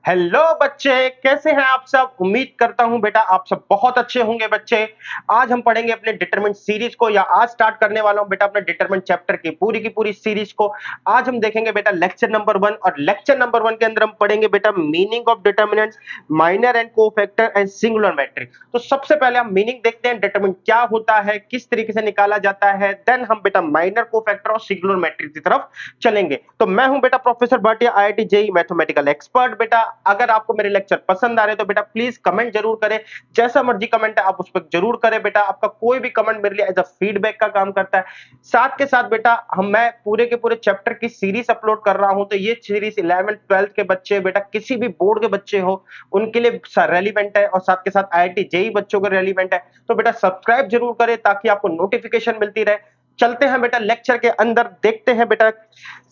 Hello बच्चे, कैसे हैं आप सब। उम्मीद करता हूं बेटा आप सब बहुत अच्छे होंगे। बच्चे, आज हम पढ़ेंगे अपने डिटरमिनेंट सीरीज को, या आज स्टार्ट करने वाला हूं बेटा अपने डिटरमिनेंट चैप्टर की पूरी सीरीज को। आज हम देखेंगे बेटा लेक्चर नंबर 1, और लेक्चर नंबर 1 के अंदर हम पढ़ेंगे बेटा meaning of determinants, minor and cofactor and singular matrix. तो सबसे पहले हम मीनिंग देखते हैं, डिटरमिनेंट क्या होता है, किस तरीके से निकाला जाता है, देन हम बेटा माइनर कोफैक्टर और सिंगुलर मैट्रिक्स की तरफ चलेंगे। तो मैं हूं बेटा professor Bhatia, IIT JEE mathematical expert. बेटा अगर आपको मेरे लेक्चर पसंद आ रहे हैं तो बेटा प्लीज कमेंट जरूर करें, जैसा मर्जी कमेंट है आप उस पर जरूर करें। बेटा आपका कोई भी कमेंट मेरे लिए एज अ फीडबैक का काम करता है। साथ के साथ बेटा मैं पूरे के पूरे चैप्टर की सीरीज अपलोड कर रहा हूं, तो ये सीरीज 11th 12th के बच्चे, बेटा किसी भी बोर्ड के बच्चे हो उनके लिए रेलिवेंट है, और साथ के साथ आईआईटी जेई बच्चों को रेलिवेंट है। तो बेटा सब्सक्राइब जरूर करें ताकि आपको नोटिफिकेशन मिलती रहे। चलते हैं बेटा लेक्चर के अंदर, देखते हैं बेटा।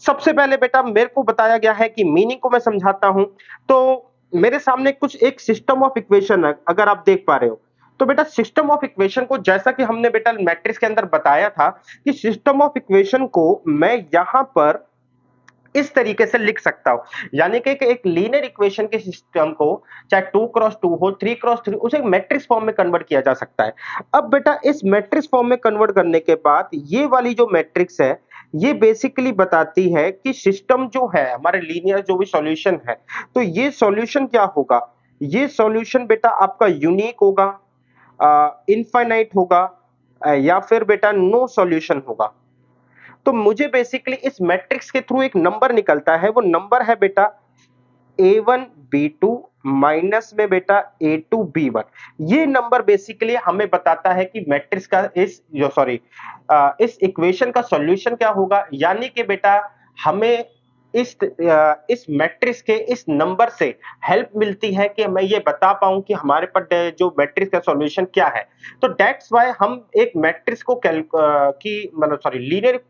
सबसे पहले बेटा मेरे को बताया गया है कि मीनिंग को मैं समझाता हूं। तो मेरे सामने कुछ एक सिस्टम ऑफ इक्वेशन है, अगर आप देख पा रहे हो। तो बेटा सिस्टम ऑफ इक्वेशन को, जैसा कि हमने बेटा मैट्रिक्स के अंदर बताया था, कि सिस्टम ऑफ इक्वेशन को मैं यहां पर इस तरीके से लिख सकता हूं, यानी कि एक लीनियर इक्वेशन के सिस्टम को, चाहे 2x2 हो, 3x3, उसे मैट्रिक्स फॉर्म में कन्वर्ट किया जा सकता है। अब बेटा इस मैट्रिक्स फॉर्म में कन्वर्ट करने के बाद ये वाली जो मैट्रिक्स है, ये बेसिकली बताती है कि सिस्टम जो है हमारे लीनियर जो भी सॉल्यूशन है, तो ये सॉल्यूशन क्या होगा। ये सॉल्यूशन बेटा आपका यूनिक होगा, इनफाइनाइट होगा, या फिर बेटा नो सॉल्यूशन होगा। तो मुझे बेसिकली इस मैट्रिक्स के थ्रू एक नंबर निकलता है, वो नंबर है बेटा A1 B2 माइनस में बेटा A2 B1। ये नंबर बेसिकली हमें बताता है कि मैट्रिक्स का इस इक्वेशन का सॉल्यूशन क्या होगा। यानी कि बेटा हमें इस मैट्रिक्स के इस नंबर से हेल्प मिलती है कि मैं ये बता पाऊं कि हमारे पास जो मैट्रिक्स का सॉल्यूशन क्या है। तो दैट्स व्हाई हम एक मैट्रिक्स को लीनियर।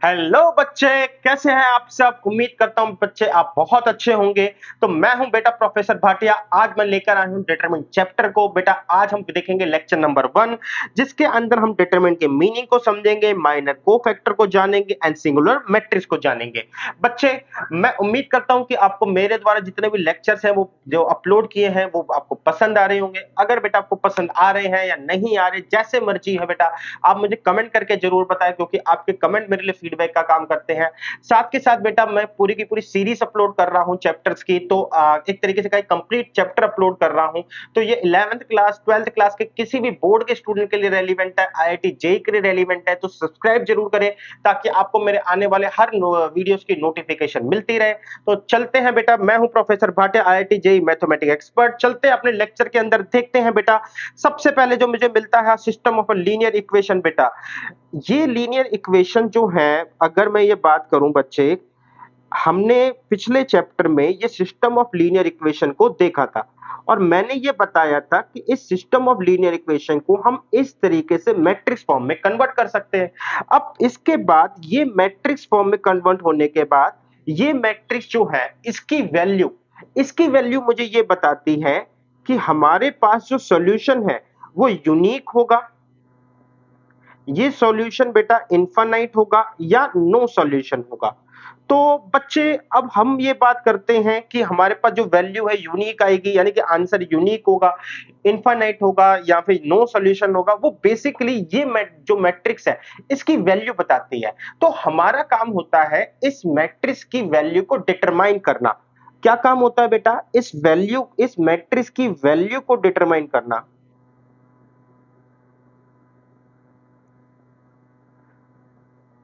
हेलो बच्चे, कैसे हैं आप सब। उम्मीद करता हूं बच्चे आप बहुत अच्छे होंगे। तो मैं हूं बेटा प्रोफेसर भाटिया, आज मैं लेकर आया हूं डिटरमिनेंट चैप्टर को। बेटा आज हम देखेंगे लेक्चर नंबर 1, जिसके अंदर हम डिटरमिनेंट के मीनिंग को समझेंगे, माइनर कोफैक्टर को जानेंगे एंड सिंगुलर मैट्रिक्स को जानेंगे। बच्चे मैं उम्मीद करता हूं कि आपको मेरे द्वारा जितने भी लेक्चर्स हैं वो जो अपलोड किए हैं वो आपको पसंद आ रहे होंगे। अगर बेटा आपको पसंद आ रहे हैं या नहीं आ रहे, जैसे मर्जी है बेटा, आप मुझे कमेंट करके जरूर बताएं, क्योंकि आपके कमेंट मेरे लिए फीडबैक का काम करते हैं। साथ के साथ बेटा मैं पूरी की पूरी सीरीज अपलोड कर रहा हूं चैप्टर्स की, तो एक तरीके से कंप्लीट चैप्टर अपलोड कर रहा हूं। तो ये 11th क्लास 12th क्लास के किसी भी बोर्ड के स्टूडेंट के लिए रेलिवेंट है, आईआईटी जेई के लिए रेलिवेंट है। तो सब्सक्राइब जरूर करें ताकि आपको मेरे आने वाले हर वीडियोस की नोटिफिकेशन मिलती रहे। तो चलते हैं बेटा, मैं हूं professor Bhatia, IIT JEE mathematics expert. चलते हैं अपने लेक्चर के अंदर, देखते हैं बेटा। सबसे पहले जो मुझे मिलता है system of a linear equation. बेटा ये लीनियर इक्वेशन जो है, अगर मैं ये बात करूं बच्चे, हमने पिछले चैप्टर में ये सिस्टम ऑफ लीनियर इक्वेशन को देखा था, और मैंने ये बताया था कि इस सिस्टम ऑफ लीनियर इक्वेशन को हम इस तरीके से मैट्रिक्स फॉर्म में कन्वर्ट कर सकते हैं। अब इसके बाद ये मैट्रिक्स फॉर्म में कन्वर्ट होने के बाद ये मैट्रिक्स जो है, इसकी वैल्यू मुझे ये बताती है कि हमारे पास जो सॉल्यूशन है वो यूनिक होगा, ये सॉल्यूशन बेटा इनफाइनाइट होगा, या नो सॉल्यूशन होगा। तो बच्चे अब हम ये बात करते हैं कि हमारे पास जो वैल्यू है यूनिक आएगी, यानी कि आंसर यूनिक होगा, इनफाइनाइट होगा, या फिर नो सॉल्यूशन होगा। वो बेसिकली ये जो मैट्रिक्स है इसकी वैल्यू बताती है। तो हमारा काम होता है इस मैट्रिक्स की वैल्यू को डिटरमाइन करना। क्या काम होता है बेटा, इस मैट्रिक्स की वैल्यू को डिटरमाइन करना।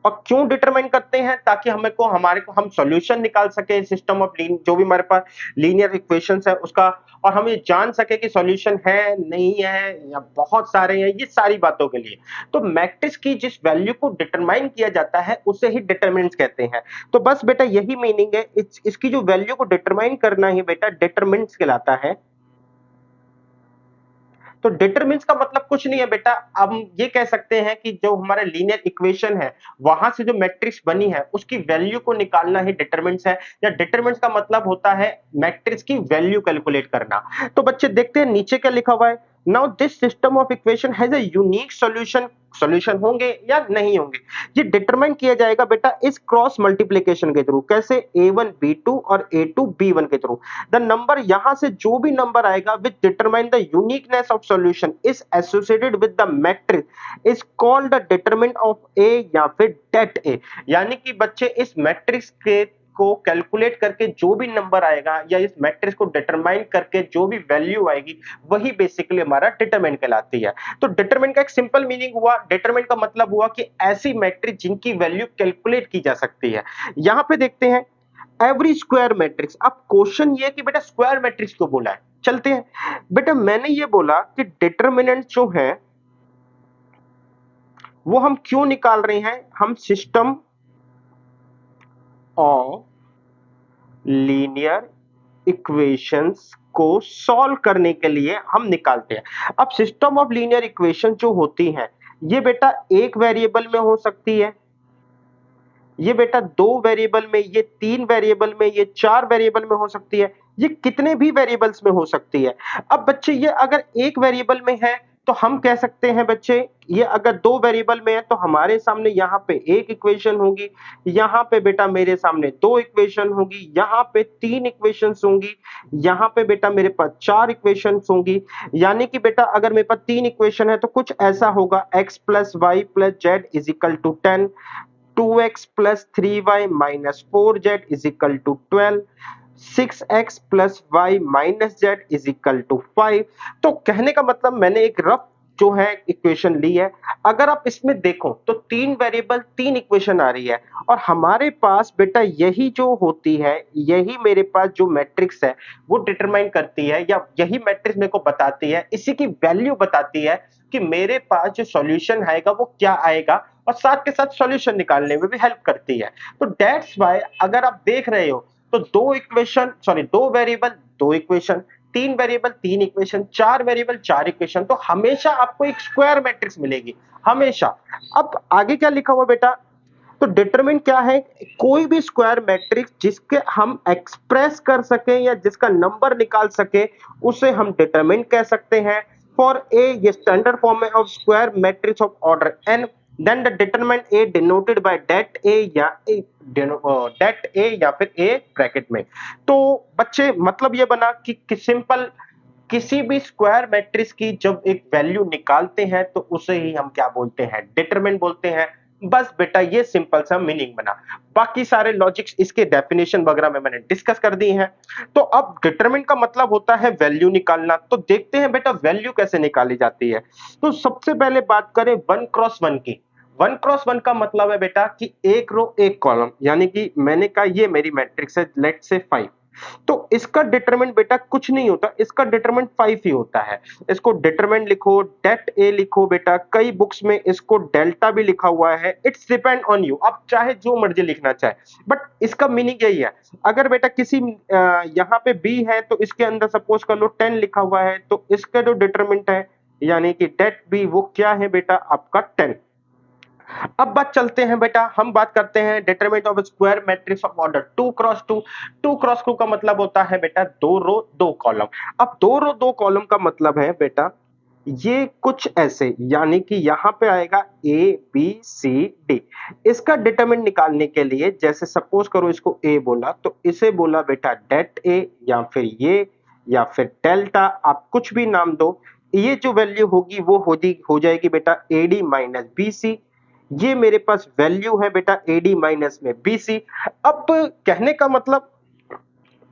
और क्यों डिटरमाइन करते हैं, ताकि हमारे को हम सॉल्यूशन निकाल सके सिस्टम ऑफ जो भी हमारे पास लीनियर इक्वेशंस है उसका, और हम ये जान सके कि सॉल्यूशन है नहीं है या बहुत सारे हैं, ये सारी बातों के लिए। तो मैट्रिक्स की जिस वैल्यू को डिटरमाइन किया जाता है उसे ही डिटरमिनेंट्स कहते हैं। तो बस बेटा यही मीनिंग है, इसकी जो वैल्यू को डिटरमाइन करना ही बेटा डिटरमिनेंट्स कहलाता है। तो डिटरमिन्स का मतलब कुछ नहीं है बेटा, हम ये कह सकते हैं कि जो हमारा लीनियर इक्वेशन है वहां से जो मैट्रिक्स बनी है उसकी वैल्यू को निकालना ही डिटरमिन्स है, या डिटरमिन्स का मतलब होता है मैट्रिक्स की वैल्यू कैलकुलेट करना। तो बच्चे देखते हैं नीचे क्या लिखा हुआ है। Now this system of equation has a unique solution, solution होंगे या नहीं होंगे, ये डिटरमाइन किया जाएगा बेटा इस क्रॉस मल्टीप्लिकेशन के थ्रू। कैसे? a1 b2 और a2 b1 के थ्रू। द नंबर यहां से जो भी नंबर आएगा which determine the uniqueness of solution is associated with the matrix is called the determinant of A या फिर det ए। यानी कि बच्चे इस मैट्रिक्स के को कैलकुलेट करके जो भी नंबर आएगा या इस मैट्रिक्स को डिटरमाइन करके जो भी वैल्यू आएगी वही बेसिकली हमारा डिटरमिनेंट कहलाती है। तो डिटरमिनेंट का एक सिंपल मीनिंग हुआ, डिटरमिनेंट का मतलब हुआ कि ऐसी मैट्रिक्स जिनकी वैल्यू कैलकुलेट की जा सकती है। यहां पे देखते हैं एवरी स्क्वायर मैट्रिक्स। अब क्वेश्चन ये है कि बेटा स्क्वायर मैट्रिक्स क्यों बोला है, चलते हैं बेटा। मैंने ये बोला कि डिटरमिनेंट जो है वो हम क्यों निकाल रहे हैं, हम सिस्टम ऑफ लीनियर इक्वेशंस को सॉल्व करने के लिए हम निकालते हैं। अब सिस्टम ऑफ लीनियर इक्वेशन जो होती हैं ये बेटा एक वेरिएबल में हो सकती है, ये बेटा दो वेरिएबल में, ये तीन वेरिएबल में, ये चार वेरिएबल में हो सकती है, ये कितने भी वेरिएबल्स में हो सकती है। अब बच्चे ये अगर एक वेरिएबल में है तो हम कह सकते हैं बच्चे, ये अगर दो वेरिएबल में है तो हमारे सामने यहाँ पे एक इक्वेशन होगी, यहाँ पे बेटा मेरे सामने दो इक्वेशन होगी, यहाँ पे तीन इक्वेशंस होंगी, यहाँ पे बेटा मेरे पास चार इक्वेशंस होंगी। यानी कि बेटा अगर मेरे पास तीन इक्वेशन है तो कुछ ऐसा होगा x plus Y plus Z is equal to 10, 2x plus 3y minus 4z is equal to 12, 6x plus y minus z is equal to 5। तो कहने का मतलब मैंने एक रफ जो है इक्वेशन ली है। अगर आप इसमें देखो तो तीन वेरिएबल तीन इक्वेशन आ रही है और हमारे पास बेटा यही जो होती है, यही मेरे पास जो मैट्रिक्स है वो डिटरमाइन करती है, या यही मैट्रिक्स मेरे को बताती है, इसी की वैल्यू बताती है कि मेरे पास जो सॉल्यूशन आएगा वो क्या आएगा, और साथ के साथ सॉल्यूशन निकालने में भी हेल्प करती है। तो दैट्स व्हाई अगर आप देख रहे हो तो दो इक्वेशन, सॉरी दो वेरिएबल दो इक्वेशन, तीन वेरिएबल तीन इक्वेशन, चार वेरिएबल चार इक्वेशन, तो हमेशा आपको एक स्क्वायर मैट्रिक्स मिलेगी हमेशा। अब आगे क्या लिखा हुआ बेटा, तो डिटरमिन क्या है, कोई भी स्क्वायर मैट्रिक्स जिसके हम एक्सप्रेस कर सके या जिसका नंबर निकाल सके उसे हम डिटरमिन कह सकते हैं। फॉर ए, ये स्टैंडर्ड फॉर्म है of square matrix of order n, then the determinant a denoted by det a या det a या फिर a ब्रैकेट में। तो बच्चे मतलब ये बना कि सिंपल किसी भी स्क्वायर मैट्रिक्स की जब एक वैल्यू निकालते हैं तो उसे ही हम क्या बोलते हैं, डिटरमिनेंट बोलते हैं। बस बेटा ये सिंपल सा मीनिंग बना, बाकी सारे लॉजिक्स इसके डेफिनेशन वगैरह में मैंने डिस्कस कर दी हैं। तो अब डिटरमिनेंट का मतलब होता है वैल्यू निकालना। तो देखते हैं बेटा वैल्यू कैसे निकाली जाती है। तो सबसे पहले बात करें वन क्रॉस वन की। वन क्रॉस वन का मतलब है बेटा कि एक रो एक कॉलम, यानी कि मैंने कहा ये मेरी मैट्रिक्स है लेट्स से 5, तो इसका डिटरमिनेंट बेटा कुछ नहीं होता, इसका डिटरमिनेंट 5 ही होता है। इसको डिटरमिनेंट लिखो, det a लिखो बेटा, कई बुक्स में इसको डेल्टा भी लिखा हुआ है, इट्स डिपेंड ऑन यू, आप चाहे जो मर्जी लिखना चाहे, बट इसका मीनिंग यही है। अगर बेटा किसी यहाँ पे b है तो इसके अंदर सपोज कर लो 10 लिखा हुआ है, तो इसका जो डिटरमिनेंट है यानी कि det b वो क्या है बेटा आपका 10। अब बात चलते हैं बेटा, हम बात करते हैं determinant of square matrix of order 2 cross 2। 2 cross 2 का मतलब होता है बेटा दो रो दो कॉलम। अब दो रो दो कॉलम का मतलब है बेटा ये कुछ ऐसे, यानी कि यहां पे आएगा ए बी सी डी। इसका डिटरमिनेंट निकालने के लिए जैसे सपोज करो इसको ए बोला तो इसे बोला बेटा det ए या फिर ये या फिर डेल्टा, आप कुछ भी नाम दो। ये जो वैल्यू होगी वो हो जाएगी बेटा एडी माइनस बीसी। ये मेरे पास वैल्यू है बेटा एडी माइनस में बीसी। अब कहने का मतलब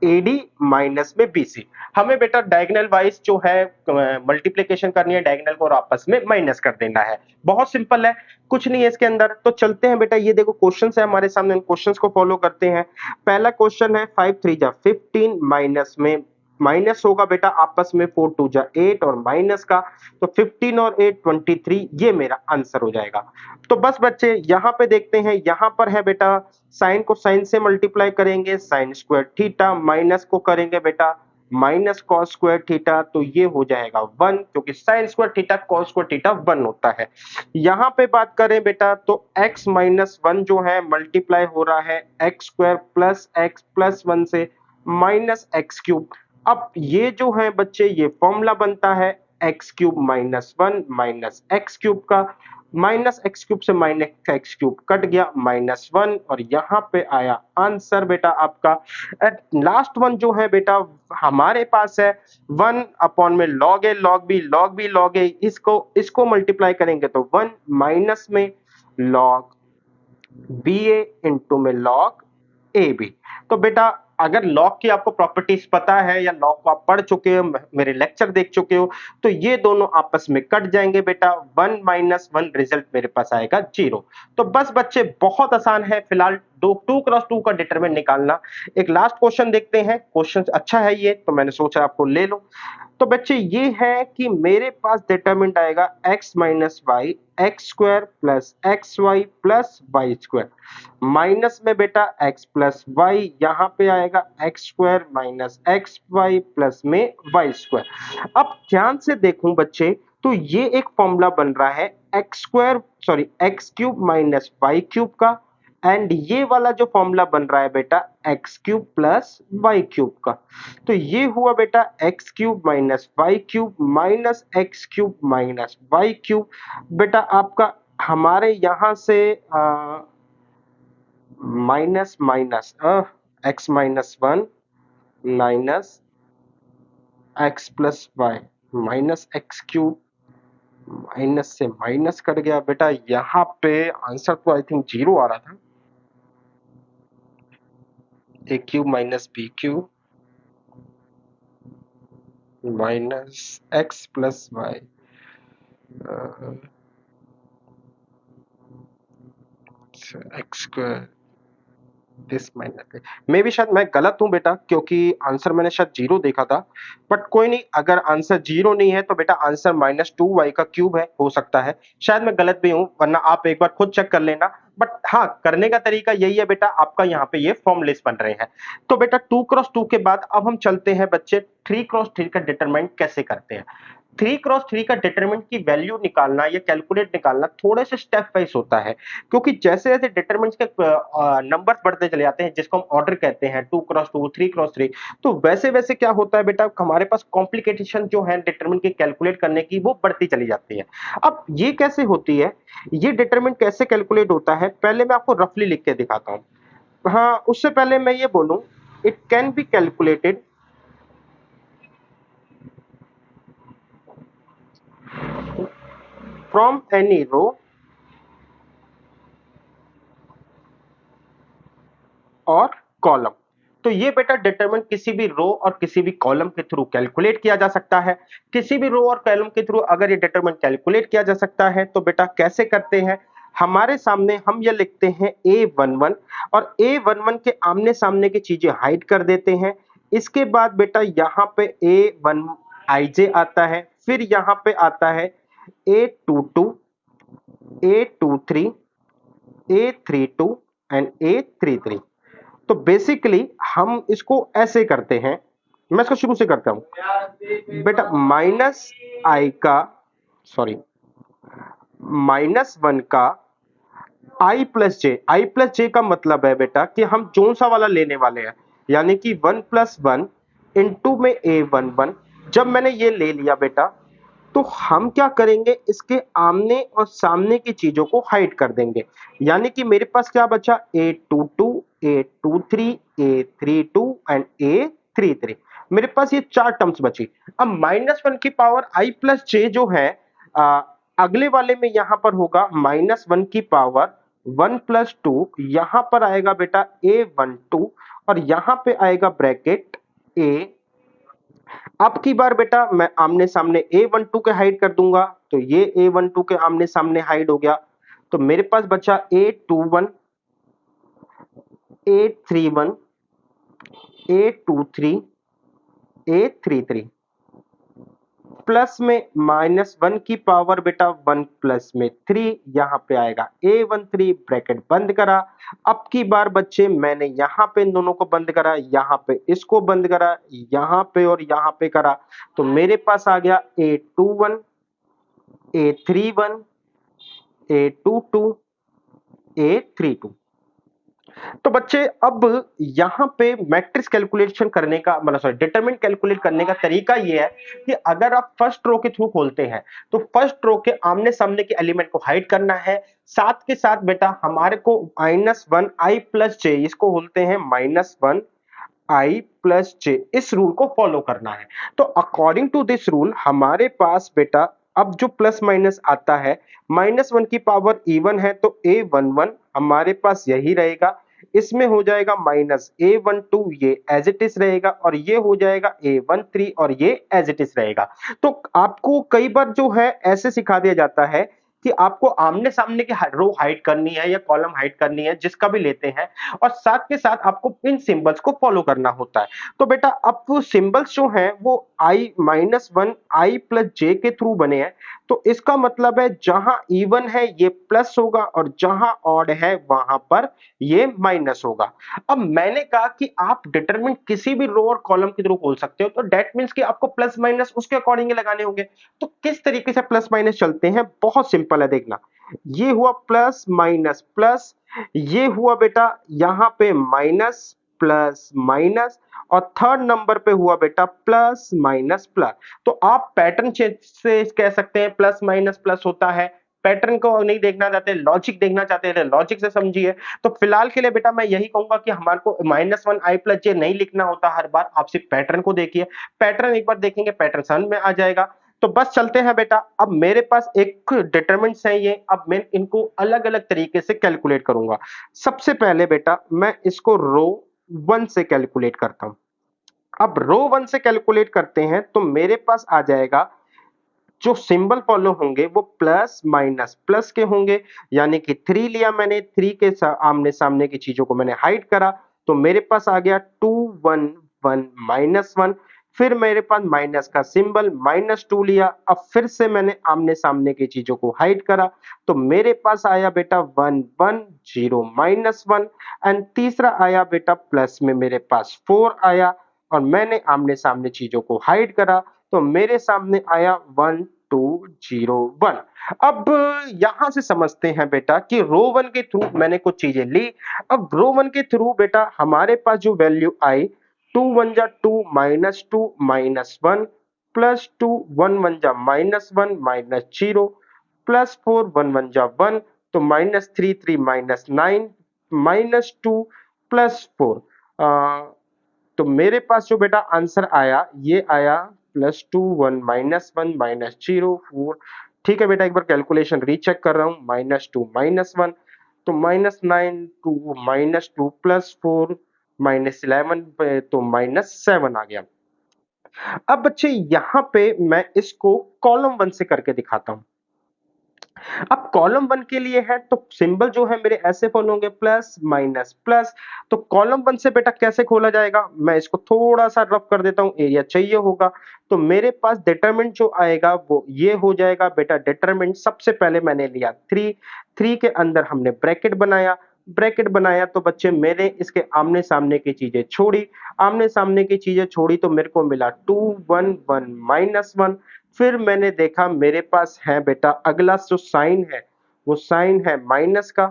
एडी माइनस में बीसी, हमें बेटा डायगोनल वाइज जो है मल्टीप्लिकेशन करनी है डायगोनल को और आपस में माइनस कर देना है। बहुत सिंपल है, कुछ नहीं है इसके अंदर। तो चलते हैं बेटा, ये देखो क्वेश्चंस है हमारे सामने, इन क्वेश्चंस को फॉलो करते हैं। पहला क्वेश्चन है 5 3 जा 15 माइनस में माइनस होगा बेटा आपस में 4 2 जा 8 और माइनस का, तो 15 और 8 23, ये मेरा आंसर हो जाएगा। तो बस बच्चे यहाँ पे देखते हैं, यहाँ पर है बेटा साइन को साइन से मल्टीप्लाई करेंगे साइन स्क्वायर थीटा, माइनस को करेंगे बेटा माइनस कॉस स्क्वायर थीटा, तो ये हो जाएगा 1, क्योंकि sine square theta cos square theta 1 होता है। यहाँ पे बात करें बेटा तो x माइनस 1 जो है मल्टीप्लाई हो रहा है X square plus x plus 1 से माइनस एक्स क्यूब। अब ये जो है बच्चे ये फॉर्मूला बनता है x cube minus 1 minus X cube का, माइनस एक्स क्यूब से माइनस एक्स क्यूब कट गया माइनस 1, और यहाँ पे आया आंसर बेटा आपका। लास्ट वन जो है बेटा हमारे पास है 1 अपॉन में log A log B log B log A, इसको मल्टीप्लाई करेंगे तो 1 माइनस में लॉग बी ए इंटू में लॉग ए बी। तो बेटा अगर लॉग की आपको प्रॉपर्टीज पता है या लॉग को आप पढ़ चुके हो, मेरे लेक्चर देख चुके हो, तो ये दोनों आपस में कट जाएंगे बेटा, 1 माइनस 1 रिजल्ट मेरे पास आएगा 0। तो बस बच्चे बहुत आसान है फिलहाल 2 क्रॉस 2 का डिटरमिनेंट निकालना। एक लास्ट क्वेश्चन देखते हैं, क्वेश्चन अच्छा है ये तो मैंने सोचा आपको ले लो। तो बच्चे ये है कि मेरे पास डिटरमिनेंट आएगा x minus Y X square plus X Y plus Y square, minus में बेटा x प्लस वाई, यहाँ पे आएगा X square minus X Y plus में वाई स्क्वायर। अब ध्यान से देखूं बच्चे तो ये एक फॉर्मूला बन रहा है X square sorry X cube minus Y cube का, एंड ये वाला जो फॉर्मूला बन रहा है बेटा X cube plus Y cube का। तो ये हुआ बेटा X cube minus Y cube minus X cube minus Y cube. बेटा आपका हमारे यहां से minus minus X minus 1 minus X plus Y minus X cube, minus से माइनस कट गया बेटा, यहाँ पे आंसर तो आई थिंक 0 आ रहा था, A cube minus B cube minus X plus Y X square this minus मे भी, शायद मैं गलत हूं बेटा क्योंकि आंसर मैंने शायद 0 देखा था, बट कोई नहीं, अगर आंसर 0 नहीं है तो बेटा आंसर माइनस 2y का क्यूब है, हो सकता है शायद मैं गलत भी हूं, वरना आप एक बार खुद चेक कर लेना। बट हाँ, करने का तरीका यही है बेटा, आपका यहाँ पे ये फॉर्मूलेस बन रहे हैं। तो बेटा 2 क्रॉस 2 के बाद अब हम चलते हैं बच्चे 3 क्रॉस 3 का डिटरमिनेंट कैसे करते हैं। 3 क्रॉस 3 का डिटरमिनेंट की वैल्यू निकालना या कैलकुलेट निकालना थोड़े से स्टेप वाइज होता है, क्योंकि जैसे जैसे डिटरमिनेंट्स के नंबर्स बढ़ते चले जाते हैं जिसको हम ऑर्डर कहते हैं 2 क्रॉस 2 3 क्रॉस 3, तो वैसे वैसे क्या होता है बेटा हमारे पास कॉम्प्लिकेशन जो है डिटरमिनेंट की कैलकुलेट करने की वो बढ़ती चली जाती है। अब ये कैसे होती है, ये डिटरमिनेंट कैसे कैलकुलेट होता है, पहले मैं आपको रफली लिख के दिखाता हूं। हाँ, उससे पहले मैं ये बोलूं, it can be calculated from any row और कॉलम। तो ये बेटा डिटरमिनेंट किसी भी रो और किसी भी कॉलम के थ्रू कैलकुलेट किया जा सकता है। किसी भी रो और कॉलम के थ्रू अगर ये डिटरमिनेंट कैलकुलेट किया जा सकता है तो बेटा कैसे करते हैं, हमारे सामने हम ये लिखते हैं a11 और a11 के आमने सामने की चीजें हाइड कर देते हैं। इसके बाद बेटा यहाँ पे a1 ij आता है, फिर यहाँ पे आता है a22 a23 a32 and a33। तो बेसिकली हम इसको ऐसे करते हैं, मैं इसको शुरू से करता हूं बेटा, माइनस आई का सॉरी -1 का आई प्लस जे का मतलब है बेटा कि हम जोन सा वाला लेने वाले हैं, यानी कि 1 प्लस 1 इंटू में a11। जब मैंने ये ले लिया बेटा तो हम क्या करेंगे, इसके आमने और सामने की चीजों को हाइड कर देंगे, यानी कि मेरे पास क्या बचा a22 a23 a32 and a33। मेरे पास ये 4 टर्म्स बची। अब -1 की पावर i प्लस जे जो है आ, अगले वाले में यहां पर होगा -1 की पावर 1 प्लस 2, यहां पर आएगा बेटा a12 और यहां पे आएगा ब्रैकेट a। अब की बार बेटा मैं आमने सामने a12 के हाइड कर दूंगा, तो ये a12 के आमने सामने हाइड हो गया, तो मेरे पास बचा a21 a31 a23 a33। Plus में -1 की पावर बेटा 1 प्लस में 3 यहाँ पे आएगा A13 ब्रैकेट बंद करा। अब की बार बच्चे मैंने यहाँ पे इन दोनों को बंद करा, यहाँ पे इसको बंद करा, यहाँ पे और यहाँ पे करा, तो मेरे पास आ गया A21, A31, A22, A32। तो बच्चे अब यहाँ पे मैट्रिक्स कैलकुलेशन करने का मतलब सॉरी डिटरमिनेंट कैलकुलेट करने का तरीका ये है कि अगर आप फर्स्ट रो के थ्रू खोलते हैं तो फर्स्ट रो के आमने सामने के एलिमेंट को हाइड करना है, साथ के साथ बेटा हमारे को -1 i प्लस जे, इसको बोलते हैं -1 i प्लस जे, इस रूल को फॉलो करना है। तो अकॉर्डिंग टू दिस रूल हमारे पास बेटा अब जो प्लस माइनस आता है, -1 की पावर इवन है तो A11 हमारे पास यही रहेगा, इसमें हो जाएगा -A12, ये एज इट इज रहेगा, और ये हो जाएगा A13 और ये एज इट इज रहेगा। तो आपको कई बार जो है ऐसे सिखा दिया जाता है कि आपको आमने सामने की रो हाइड करनी है या कॉलम हाइड करनी है, जिसका भी लेते हैं, और साथ के साथ आपको इन सिंबल्स को फॉलो करना होता है। तो बेटा अब वो सिंबल्स जो हैं वो -1 i प्लस जे के थ्रू बने हैं, तो इसका मतलब है जहां इवन है ये प्लस होगा और जहां ऑड है वहां पर ये माइनस होगा। अब मैंने कहा कि आप डिटरमिनेंट किसी भी रो और कॉलम के थ्रू खोल सकते हो, तो दैट मींस कि आपको प्लस माइनस उसके अकॉर्डिंग लगाने होंगे। तो किस तरीके से प्लस माइनस चलते हैं, बहुत सिंपल है, देखना। ये हुआ प्लस माइनस प्लस, ये हुआ बेटा यहां पे माइनस प्लस माइनस, और थर्ड नंबर पे हुआ बेटा प्लस माइनस प्लस। तो आप पैटर्न से कह सकते हैं प्लस माइनस प्लस होता है। पैटर्न को नहीं देखना चाहते, लॉजिक देखना चाहते हैं, लॉजिक से समझिए। तो फिलहाल के लिए बेटा मैं यही कहूंगा कि हमारे को -1 i प्लस जे नहीं लिखना होता हर बार, आप सिर्फ पैटर्न को देखिए। पैटर्न एक बार देखेंगे पैटर्न समझ में आ जाएगा। तो बस चलते हैं बेटा, अब मेरे पास एक डिटरमिनेंट्स है ये, अब मैं इनको अलग अलग तरीके से कैलकुलेट करूंगा। सबसे पहले बेटा मैं इसको रो 1 से कैलकुलेट करता हूं। अब रो 1 से कैलकुलेट करते हैं तो मेरे पास आ जाएगा, जो सिंबल फॉलो होंगे वो प्लस माइनस प्लस के होंगे, यानी कि 3 लिया मैंने, 3 के आमने सामने की चीजों को मैंने हाइड करा, तो मेरे पास आ गया 2 1 1 -1। फिर मेरे पास माइनस का सिंबल -2 लिया, अब फिर से मैंने आमने सामने की चीजों को हाइड करा, तो मेरे पास आया बेटा 1 1 0 -1। एंड तीसरा आया बेटा प्लस में मेरे पास 4 आया, और मैंने आमने सामने चीजों को हाइड करा, तो मेरे सामने आया 1 2 0 1। अब यहां से समझते हैं बेटा कि रो 1 के थ्रू मैंने कुछ चीजें ली। अब रो 1 के थ्रू बेटा हमारे पास जो वैल्यू आई, 2 1 जा 2 -2 -1 प्लस 2 1 1 जा -1 -0 प्लस 4 1 1 जा 1, तो -3 3 -9 -2 प्लस 4। तो मेरे पास जो बेटा आंसर आया ये आया +2 1 -1 -0 4। ठीक है बेटा, एक बार कैलकुलेशन रीचेक कर रहा हूँ, -2 -1, तो -9 2 -2 प्लस 4 -11 पे तो -7 आ गया। अब बच्चे यहाँ पे मैं इसको कॉलम 1 से करके दिखाता हूँ। अब कॉलम 1 के लिए है तो सिंबल जो है मेरे ऐसे फॉलो होंगे, प्लस माइनस प्लस। तो कॉलम 1 से बेटा कैसे खोला जाएगा, मैं इसको थोड़ा सा रफ कर देता हूं, एरिया चाहिए होगा। तो मेरे पास डिटरमिनेंट जो आएगा वो ये हो जाएगा बेटा। डिटरमिनेंट सबसे पहले मैंने लिया 3, 3 के अंदर हमने ब्रैकेट बनाया, ब्रैकेट बनाया तो बच्चे मैंने इसके आमने सामने की चीजें छोड़ी, आमने सामने की चीजें छोड़ी तो मेरे को मिला 2 1 1 -1। फिर मैंने देखा मेरे पास है बेटा अगला जो साइन है वो साइन है माइनस का,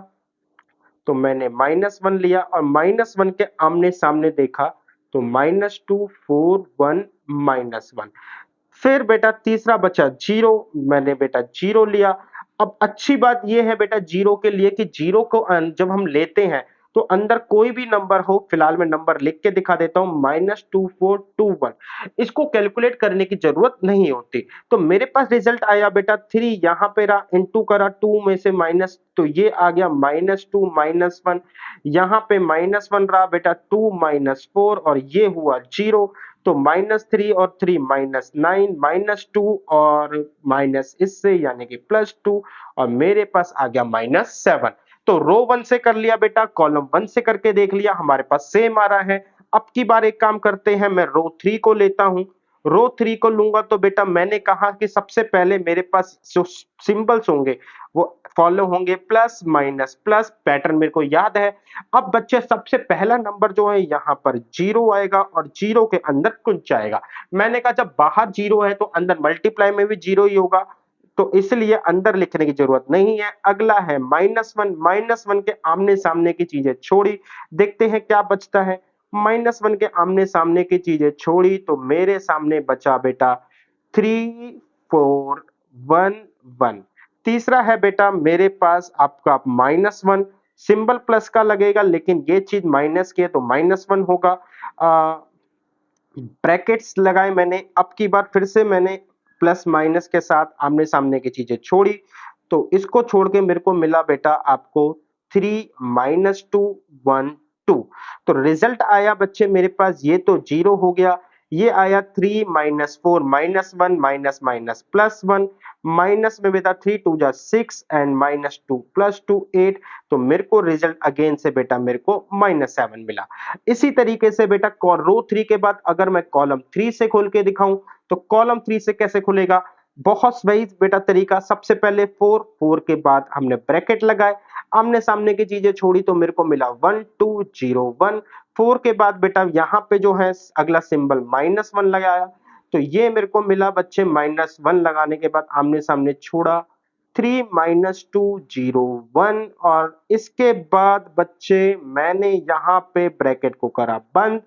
तो मैंने -1 लिया और -1 के आमने सामने देखा तो -2 4 1 -1। फिर बेटा तीसरा बचा जीरो, मैंने बेटा जीरो लिया। अब अच्छी बात यह है बेटा जीरो के लिए कि जीरो को जब हम लेते हैं तो अंदर कोई भी नंबर हो, फिलहाल मैं नंबर लिख के दिखा देता हूं, -2421। इसको कैलकुलेट करने की जरूरत नहीं होती। तो मेरे पास रिजल्ट आया बेटा 3, यहां पे रहा, इंटू करा 2 में से माइनस, तो ये आ गया -2 -1। यहां पे -1 रहा बेटा, 2 -4 और ये हुआ 0, तो -3 और 3 -9 -2 और माइनस इससे यानी कि +2, और मेरे पास आ गया -7। तो रो 1 से कर लिया बेटा, कॉलम 1 से करके देख लिया, हमारे पास सेम आ रहा है। अब की बार एक काम करते हैं, मैं रो 3 को लेता हूं रो 3 को लूंगा तो बेटा मैंने कहा कि सबसे पहले मेरे पास जो सिंबल्स होंगे वो फॉलो होंगे प्लस माइनस प्लस, पैटर्न मेरे को याद है। अब बच्चे सबसे पहला नंबर जो है यहाँ पर जीरो आएगा और जीरो के अंदर कुछ आएगा। मैंने कहा जब बाहर जीरो है तो अंदर मल्टीप्लाई में भी जीरो ही होगा, तो इसलिए अंदर लिखने की जरूरत नहीं है। अगला है -1, -1 के आमने सामने की चीजें छोड़ी, देखते हैं क्या बचता है। -1 के आमने सामने की चीजें छोड़ी तो मेरे सामने बचा बेटा 3 4 1 1। तीसरा है बेटा मेरे पास आपका -1, सिंबल प्लस का लगेगा लेकिन ये चीज माइनस की है तो -1 होगा। ब्रैकेट्स लगाए मैंने, अब की बार फिर से मैंने प्लस माइनस के साथ आमने सामने की चीजें छोड़ी, तो इसको छोड़ के मेरे को मिला बेटा आपको 3 -2 1 2। तो रिजल्ट आया बच्चे मेरे पास, ये तो जीरो हो गया, ये आया 3 -4 -1 माइनस माइनस प्लस 1, माइनस में बेटा 3 2 जा 6 एंड -2 + 2 8। तो मेरे को रिजल्ट अगेन से बेटा मेरे को -7 मिला। इसी तरीके से बेटा रो 3 के बाद अगर मैं कॉलम 3 से खोल के दिखाऊं तो कॉलम 3 से कैसे खुलेगा, बहुत सही बेटा तरीका। सबसे पहले 4 4 के बाद हमने ब्रैकेट लगाए, आमने सामने की चीजें छोड़ी तो मेरे को मिला 1 2 0 1। 4 के बाद बेटा यहाँ पे जो है अगला सिंबल -1 लगाया, तो ये मेरे को मिला बच्चे -1 लगाने के बाद आमने सामने छोड़ा 3 -2 0 1। और इसके बाद बच्चे मैंने यहाँ पे ब्रैकेट को करा बंद।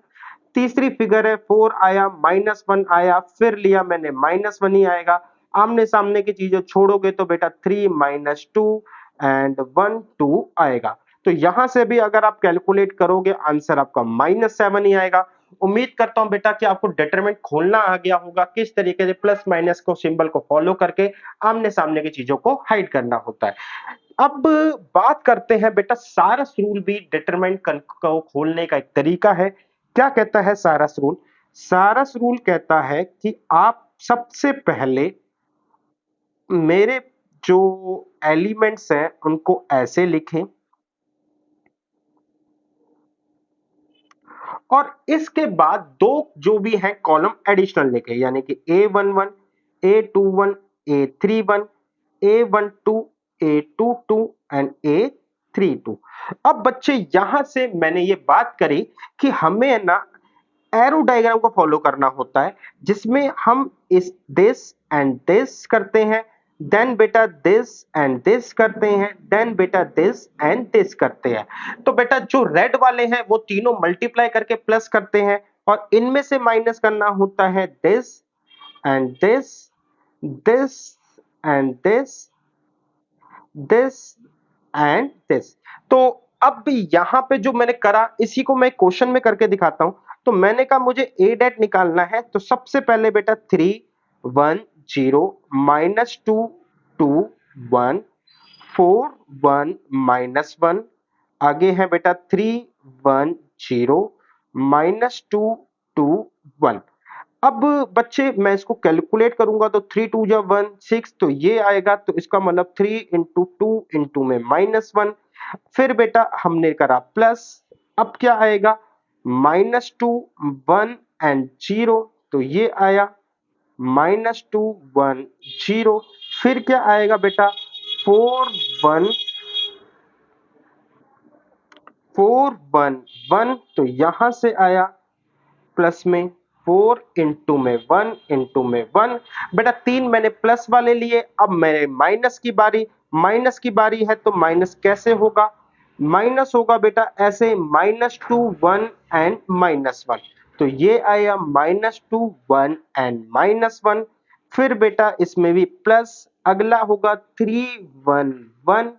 तीसरी फिगर है 4 आया, -1 आया, फिर लिया मैंने -1 ही आएगा, आमने सामने की चीजें छोड़ोगे तो बेटा 3 -2 एंड 1 2 आएगा। तो यहां से भी अगर आप कैलकुलेट करोगे आंसर आपका -7 ही आएगा। उम्मीद करता हूं बेटा कि आपको डिटरमिनेंट खोलना आ गया होगा, किस तरीके से प्लस माइनस को सिंबल को फॉलो करके आमने सामने की चीजों को हाइड करना होता है। अब बात करते हैं बेटा सारस रूल भी डिटरमिनेंट को खोलने का एक तरीका है। क्या कहता है सारस रूल? सारस रूल कहता है कि आप सबसे पहले मेरे जो एलिमेंट्स हैं उनको ऐसे लिखें और इसके बाद दो जो भी हैं कॉलम एडिशनल लिखें, यानी कि A11 A21 A31 A12 A22 and A32। अब बच्चे यहां से मैंने ये बात करी कि हमें ना एरो डायग्राम को फॉलो करना होता है, जिसमें हम इस दिस एंड दिस करते हैं, देन बेटा दिस एंड दिस करते हैं, देन बेटा दिस एंड दिस करते हैं। तो बेटा जो रेड वाले हैं वो तीनों मल्टीप्लाई करके प्लस करते हैं और इनमें से माइनस करना होता है this and this, this and this and this. तो अब यहाँ पे जो मैंने करा इसी को मैं क्वेश्चन में करके दिखाता हूं। तो मैंने कहा मुझे ए डेट निकालना है, तो सबसे पहले बेटा 3 1 0 -2 2 1 4 1 -1, आगे है बेटा 3 1 0 -2 2 1। अब बच्चे मैं इसको कैलकुलेट करूंगा तो 3 2 जा 1 6, तो ये आएगा, तो इसका मतलब 3 इंटू 2 इंटू में -1। फिर बेटा हमने करा प्लस, अब क्या आएगा -2 1 एंड 0, तो ये आया -2 1 0। फिर क्या आएगा बेटा 4 1 4 1 1, तो यहां से आया प्लस में 4 इंटू में 1 इंटू में 1। बेटा 3 मैंने प्लस वाले लिए, अब मेरे माइनस की बारी है, तो माइनस कैसे होगा? माइनस होगा बेटा ऐसे -2 1 एंड -1, तो ये आया -2 1 एंड -1। फिर बेटा इसमें भी प्लस, अगला होगा 3 1 1,